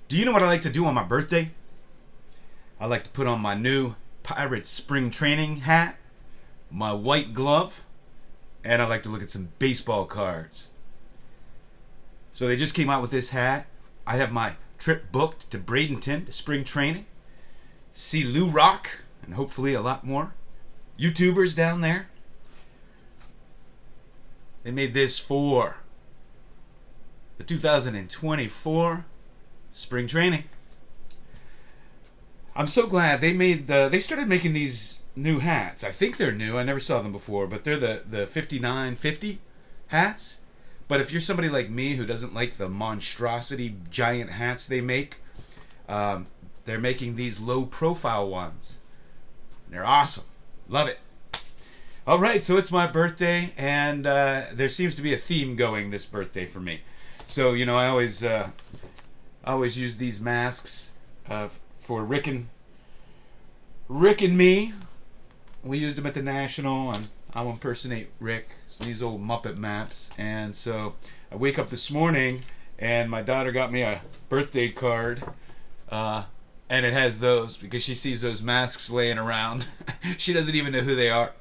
Do you know what I like to do on my birthday? I like to put on my new Pirates spring training hat, my white glove, and I like to look at some baseball cards. So they just came out with this hat. I have my trip booked to Bradenton to spring training. See Lou Rock and hopefully a lot more YouTubers down there. They made this for the 2024 spring training. I'm so glad they started making these new hats. I think they're new. I never saw them before, but they're the 5950 hats. But if you're somebody like me who doesn't like the monstrosity giant hats they make, they're making these low profile ones. They're awesome. Love it. All right, so it's my birthday, and there seems to be a theme going this birthday for me. So I always use these masks for Rick and me. We used them at the National, and I'll impersonate Rick. So these old Muppet maps, and so I wake up this morning, and my daughter got me a birthday card, and it has those because she sees those masks laying around. She doesn't even know who they are.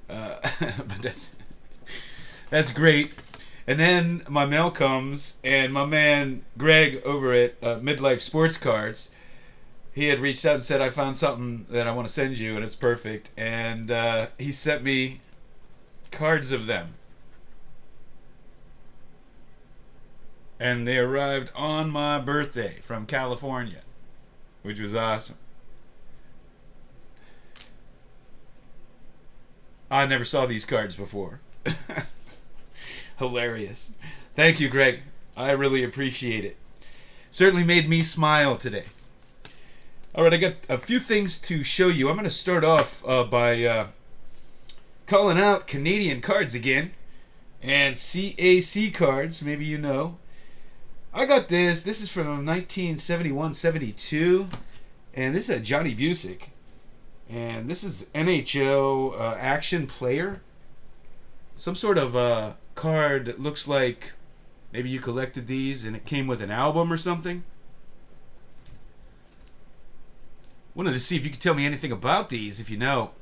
But that's great. And then my mail comes, and my man Greg over at Midlife Sports Cards, he had reached out and said, I found something that I want to send you, and it's perfect. And he sent me cards of them. And they arrived on my birthday from California, which was awesome. I never saw these cards before. Hilarious. Thank you, Greg. I really appreciate it. Certainly made me smile today. All right, I got a few things to show you. I'm going to start off by calling out Canadian cards again. And CAC cards, maybe you know. I got this. This is from 1971-72. And this is a Johnny Busick. And this is NHL Action Player. Some sort of card that looks like maybe you collected these and it came with an album or something. Wanted to see if you could tell me anything about these, if you know.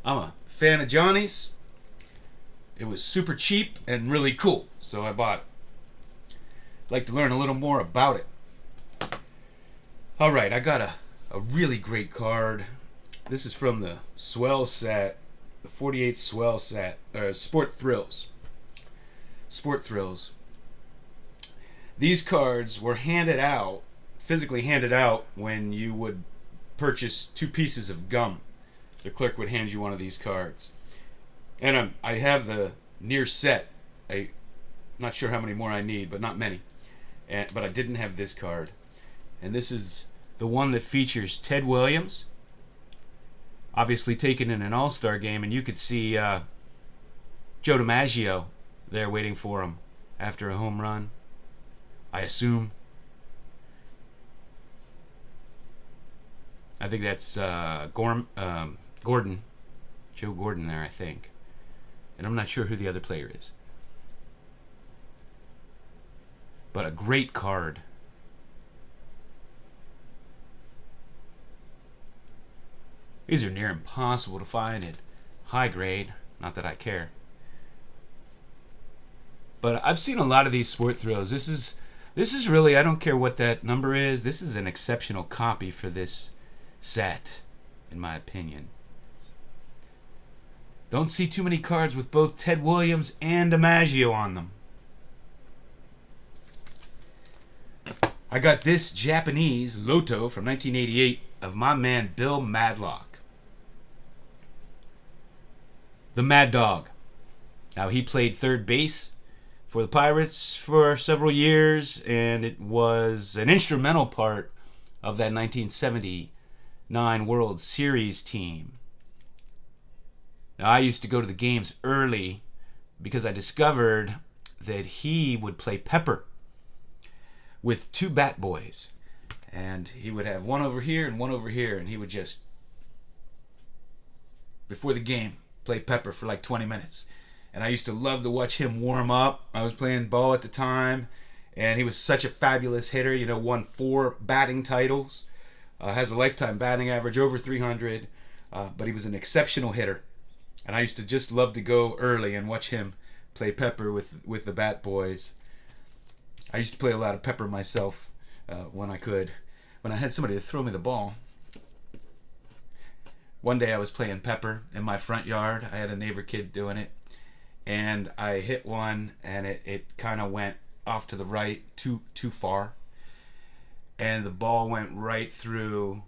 I'm a fan of Johnny's. It was super cheap and really cool, so I bought it. I'd like to learn a little more about it. Alright, I got a really great card. This is from the Swell set, the 48 Swell set, Sport Thrills. Sport Thrills. These cards were handed out, physically handed out, when you would purchase 2 pieces of gum. The clerk would hand you one of these cards. And I have the near set. I'm not sure how many more I need, but not many. But I didn't have this card. And this is the one that features Ted Williams, obviously taken in an all-star game, and you could see Joe DiMaggio there waiting for him after a home run, I assume. I think that's Gordon, Joe Gordon there, I think. And I'm not sure who the other player is. But a great card. These are near impossible to find at high grade. Not that I care. But I've seen a lot of these Sport Thrills. This is really, I don't care what that number is. This is an exceptional copy for this set, in my opinion. Don't see too many cards with both Ted Williams and DiMaggio on them. I got this Japanese Loto from 1988 of my man Bill Madlock. The Mad Dog. Now, he played third base for the Pirates for several years, and it was an instrumental part of that 1979 World Series team. Now, I used to go to the games early because I discovered that he would play Pepper with 2 bat boys. And he would have one over here and one over here, and he would just, before the game, play Pepper for like 20 minutes. and I used to love to watch him warm up. I was playing ball at the time, and he was such a fabulous hitter. You know, won 4 batting titles, has a lifetime batting average over 300, but he was an exceptional hitter. And I used to just love to go early and watch him play pepper with the Bat Boys. I used to play a lot of pepper myself when I could. When I had somebody to throw me the ball. One day I was playing pepper in my front yard. I had a neighbor kid doing it. And I hit one, and it kind of went off to the right too far. And the ball went right through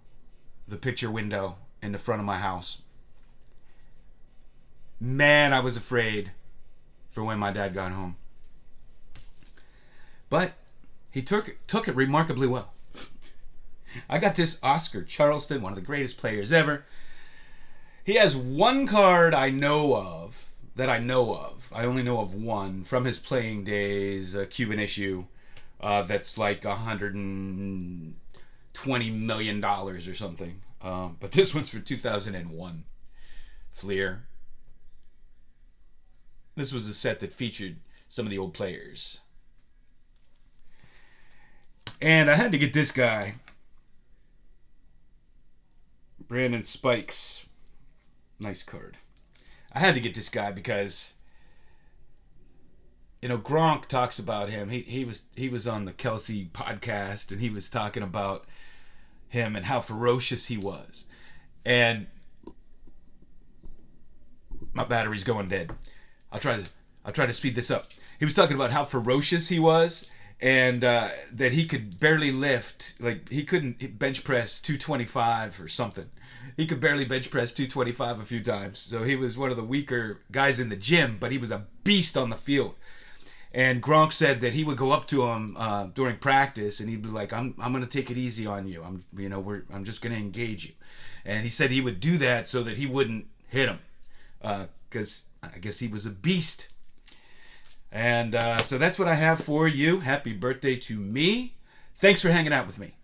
the picture window in the front of my house. Man, I was afraid for when my dad got home. But he took it remarkably well. I got this Oscar Charleston, one of the greatest players ever. He has one card I know of. I only know of one from his playing days, a Cuban issue that's like $120 million or something. But this one's for 2001. Fleer. This was a set that featured some of the old players. And I had to get this guy. Brandon Spikes. Nice card. I had to get this guy because, you know, Gronk talks about him. He was on the Kelsey podcast, and he was talking about him and how ferocious he was. And my battery's going dead. I'll try to speed this up. He was talking about how ferocious he was, and that he could barely lift, like he couldn't bench press 225 or something. He could barely bench press 225 a few times. So he was one of the weaker guys in the gym, but he was a beast on the field. And Gronk said that he would go up to him during practice, and he'd be like, "I'm going to take it easy on you. I'm just going to engage you." And he said he would do that so that he wouldn't hit him, because I guess he was a beast. And so that's what I have for you. Happy birthday to me. Thanks for hanging out with me.